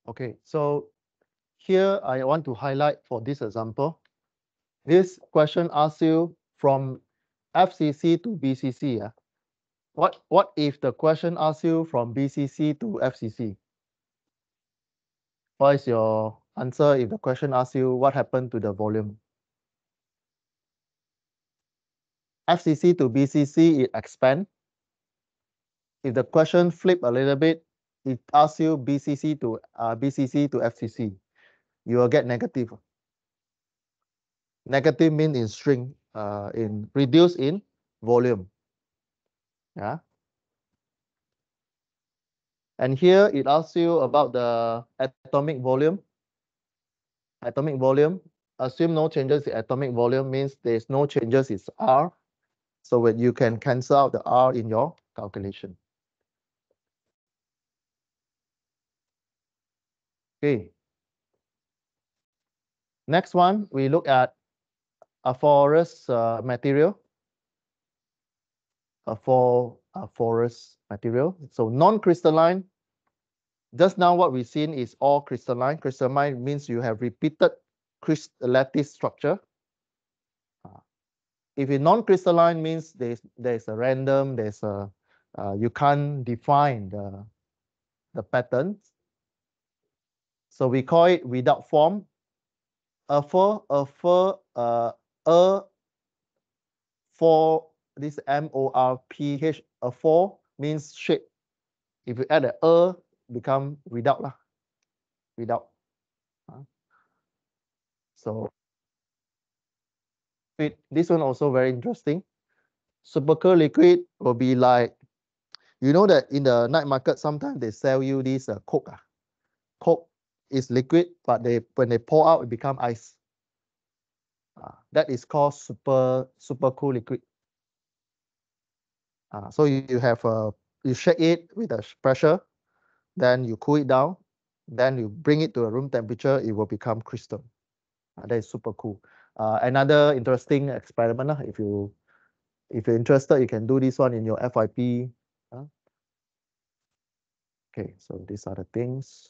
Okay, so here I want to highlight for this example. This question asks you from FCC to BCC. What if the question asks you from BCC to FCC? What is your answer if the question asks you what happened to the volume? FCC to BCC, it expands. If the question flip a little bit, it asks you BCC to FCC, you will get negative. Negative means in string, in reduce in volume. Yeah. And here it asks you about the atomic volume. Atomic volume, assume no changes in atomic volume means there's no changes in R. So when you can cancel out the R in your calculation. Okay. Next one, we look at amorphous material. Amorphous material. So non-crystalline. Just now what we've seen is all crystalline. Crystalline means you have repeated lattice structure. If it's non-crystalline means there's a random, there's a you can't define the patterns. So we call it without form. For this MORPH, a for means shape. If you add a become without lah. Without. So this one also very interesting. Supercool liquid will be like, you know that in the night market sometimes they sell you this Coke. Coke is liquid, but when they pour out it become ice. That is called supercool liquid. So you have you shake it with a pressure, then you cool it down, then you bring it to a room temperature, it will become crystal. That is super cool. Another interesting experiment. If you're interested, you can do this one in your FYP. Okay, so these are the things.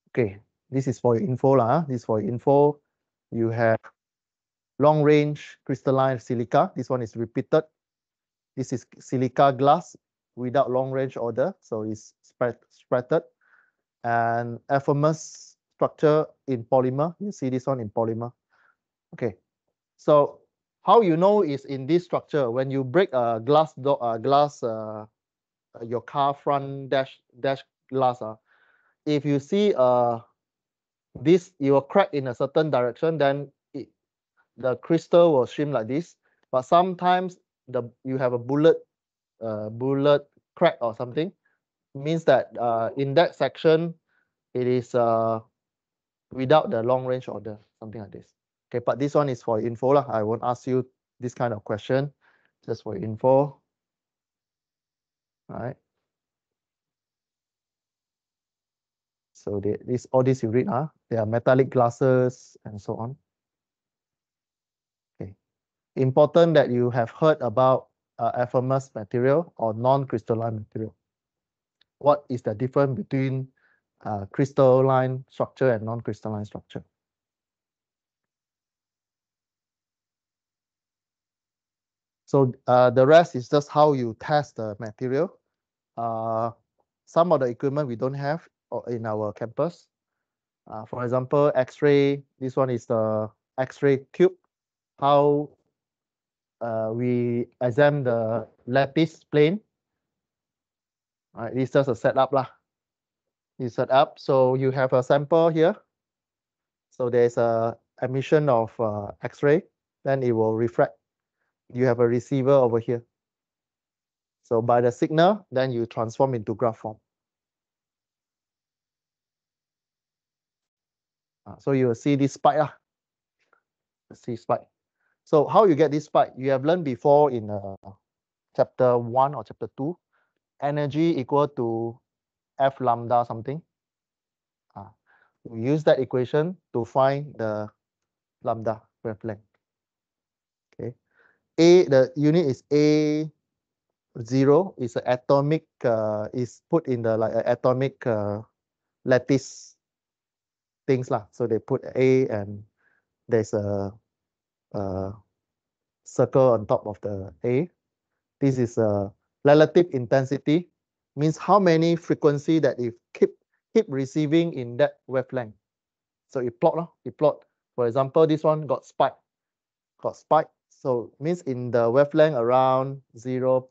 Okay, this is for your info lah. This is for your info. You have long range crystalline silica. This one is repeated. This is silica glass without long range order, so it's spreaded. And amorphous structure in polymer. You see this one in polymer. Okay, so how you know is in this structure when you break a glass your car front dash glass. If you see this, you will crack in a certain direction, then the crystal will stream like this. But sometimes you have a bullet crack or something, means that in that section it is without the long range order, something like this. Okay, but this one is for info lah. I won't ask you this kind of question, just for info. All right. So all this you read, they are metallic glasses and so on. Okay. Important that you have heard about amorphous material or non-crystalline material. What is the difference between crystalline structure and non-crystalline structure? So the rest is just how you test the material. Some of the equipment we don't have in our campus. For example, X-ray. This one is the X-ray tube. How we examine the lattice plane. It's just a setup lah. It's set up. So you have a sample here. So there's a emission of X-ray. Then it will refract. You have a receiver over here. So by the signal, then you transform into graph form. So you will see this spike lah. See spike. So how you get this spike? You have learned before in chapter 1 or chapter 2. Energy equal to F lambda something. We use that equation to find the lambda wavelength. Okay. The unit is A 0 is an atomic, is put in the like atomic lattice things lah. So they put A and there's a circle on top of the A. This is a relative intensity, means how many frequency that it keep receiving in that wavelength. So you plot, For example, this one got spike. So means in the wavelength around 0.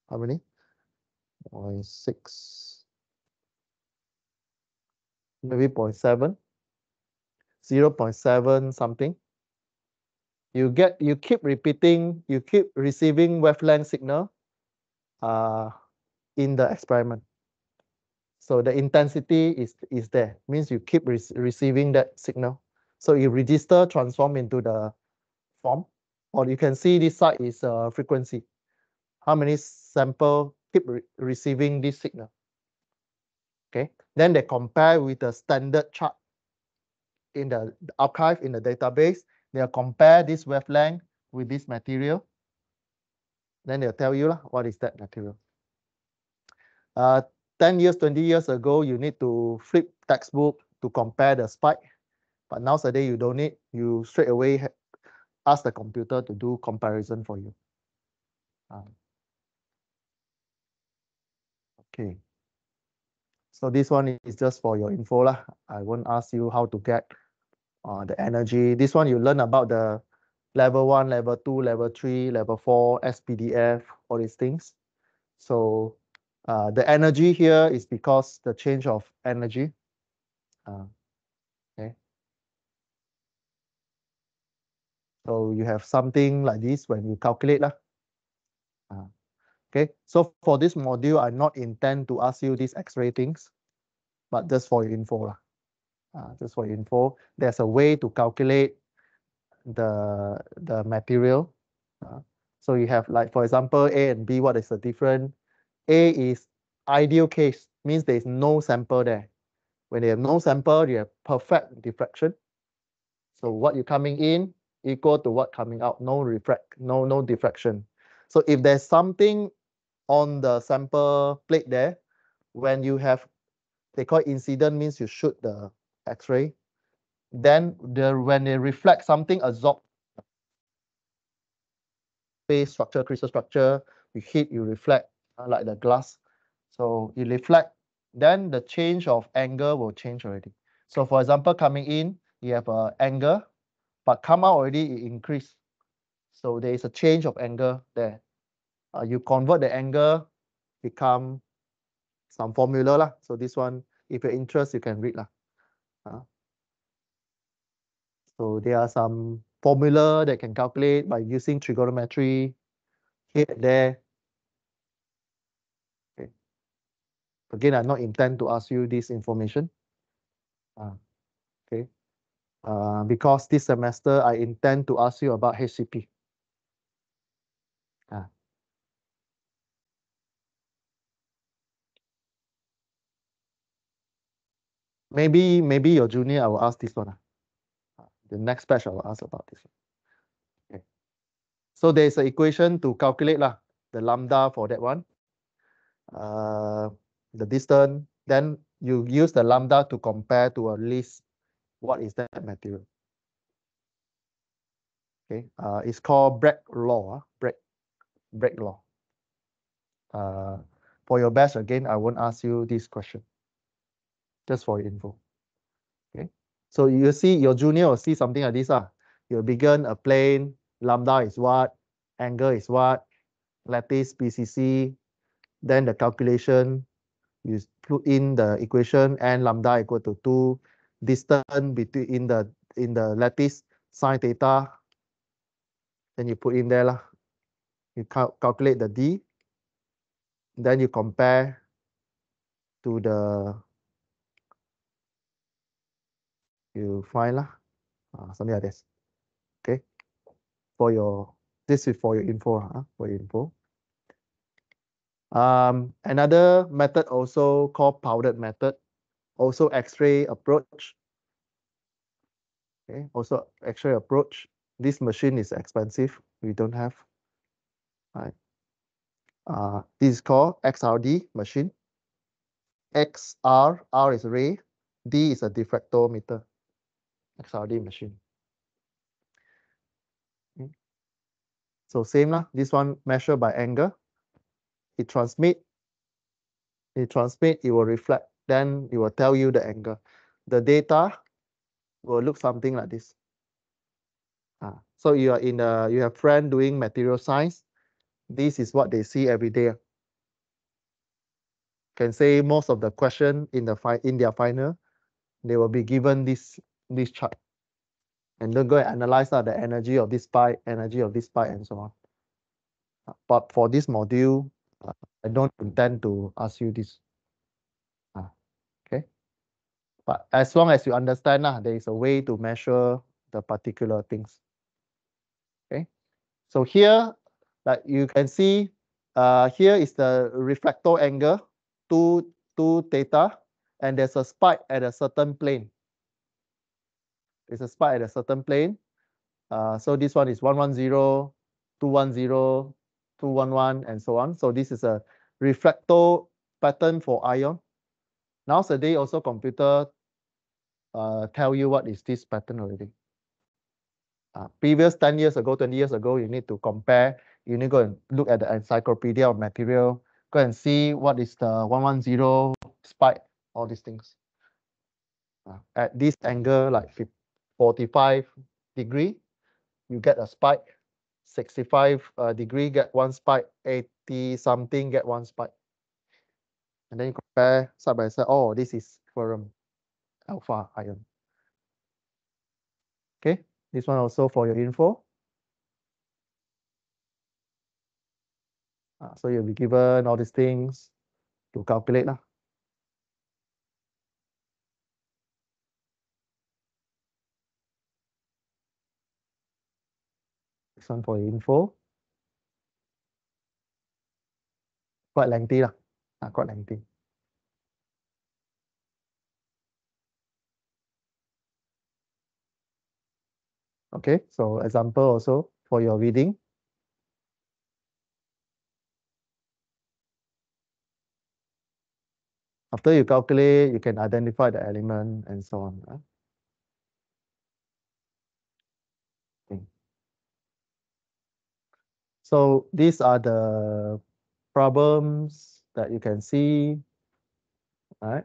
How many? 0.6, maybe 0.7, 0.7 something. You keep repeating, you keep receiving wavelength signal in the experiment. So the intensity is there, means you keep receiving that signal. So you register, transform into the form, or you can see this side is frequency. How many sample keep receiving this signal? Okay, then they compare with the standard chart in the archive in the database. They'll compare this wavelength with this material. Then they'll tell you what is that material. 10 years, 20 years ago, you need to flip textbook to compare the spike. But nowadays, you don't need. You straight away ask the computer to do comparison for you. Okay. So this one is just for your info lah. I won't ask you how to get the energy. This one you learn about the level 1, level 2, level 3, level 4, SPDF, all these things. So the energy here is because the change of energy. Okay. So you have something like this when you calculate lah. Okay. So for this module, I not intend to ask you these X-ray things, but just for your info lah. Just for your info, there's a way to calculate the material. So you have, like, for example, A and B, what is the difference? A is ideal case, means there is no sample there. When you have no sample, you have perfect diffraction. So what you coming in equal to what coming out, no diffraction. So if there's something on the sample plate there, when you have, they call it incident, means you shoot the X-ray, then when they reflect something, absorb phase structure, crystal structure, you hit, you reflect, like the glass. So you reflect, then the change of angle will change already. So for example, coming in, you have an angle, but come out already, it increase. So there is a change of angle there. You convert the angle, become some formula lah. So this one, if you're interested, you can read lah. So there are some formula that can calculate by using trigonometry here and there. Okay. Again, I not intend to ask you this information. Okay. Because this semester I intend to ask you about HCP. Maybe your junior, I will ask this one. The next batch I will ask about this one. Okay. So there's an equation to calculate the lambda for that one. The distance. Then you use the lambda to compare to a list. What is that material? Okay. It's called Bragg law. Bragg law. For your batch again, I won't ask you this question. Just for your info. Okay. So you see, your junior will see something like this. You begin a plane, lambda is what, angle is what, lattice BCC, then the calculation, you put in the equation and lambda equal to 2, distance between in the lattice, sine theta, then you put in there lah. You calculate the D, then you compare to the, you find something like this. Okay. This is for your info, for your info. Another method also called powdered method, also X-ray approach. Okay, also X-ray approach. This machine is expensive. We don't have. Right. This is called XRD machine. R is ray, D is a diffractometer. XRD machine. So same lah. This one measure by angle. It transmit, it will reflect, then it will tell you the angle. The data will look something like this. So you are you have friend doing material science. This is what they see every day. Can say most of the question in their final, they will be given this chart. And then go and analyze the energy of this pipe, energy of this pipe, and so on. But for this module, I don't intend to ask you this. Okay. But as long as you understand, there is a way to measure the particular things. Okay. So here, like you can see, here is the refractor angle, 2 theta, and there's a spike at a certain plane. There's a spike at a certain plane. So this one is 110, 210, 211, and so on. So this is a refractor pattern for ion. Nowadays, also computer tell you what is this pattern already. Previous 10 years ago, 20 years ago, you need to compare. You need to go and look at the encyclopedia of material. Go and see what is the 110 spike, all these things. At this angle, like 45 degree, you get a spike. 65 degree, get one spike. 80 something, get one spike. And then you compare side by side. Oh, this is ferrum, alpha ion. Okay, this one also for your info. So you'll be given all these things to calculate. This one for your info. Quite lengthy. Quite lengthy. Okay, so example also for your reading. After you calculate, you can identify the element and so on. Okay. So these are the problems that you can see. Right?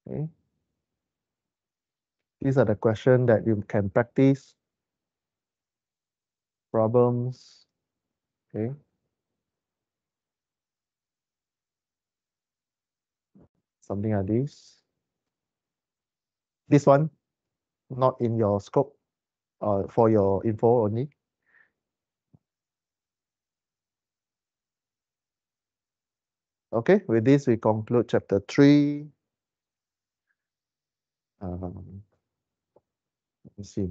Okay. These are the questions that you can practice. Problems. Okay. Something like this. This one, not in your scope, for your info only. Okay, with this we conclude chapter 3. Let me see.